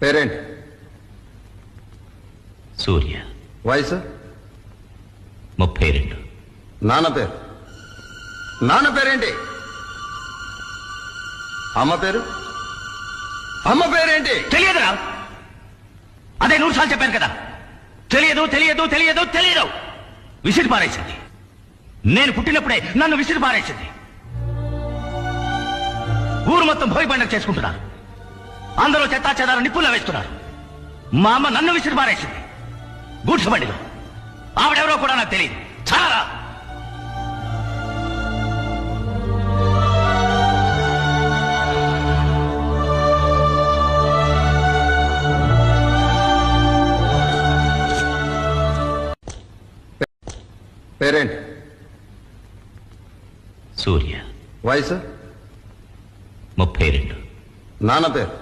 పేరేంటి? సూర్య. వయసు? 32. నాన్న పేరు? నాన్న పేరేంటి? అమ్మ పేరు? అమ్మ పేరేంటి? తెలియదురా. అదే 100 సార్లు చెప్పాను కదా. తెలియదు తెలియదు తెలియదు తెలియదు. విసిరి పారేసింది. నేను పుట్టినప్పుడే నన్ను విసిరి పారేసింది. ఊరు మొత్తం భోగి పండుగ చేసుకుంటున్నారు. అందరూ చెత్తా చెదారు నిప్పుల్లో వేస్తున్నారు. మా అమ్మ నన్ను విసిరి పారేసింది గూడ్స్ బండిలో. ఆవిడెవరో కూడా నాకు తెలియదు. చాలా పేరేంటి? సూర్య. వయసు? 32. నాన్న పేరు?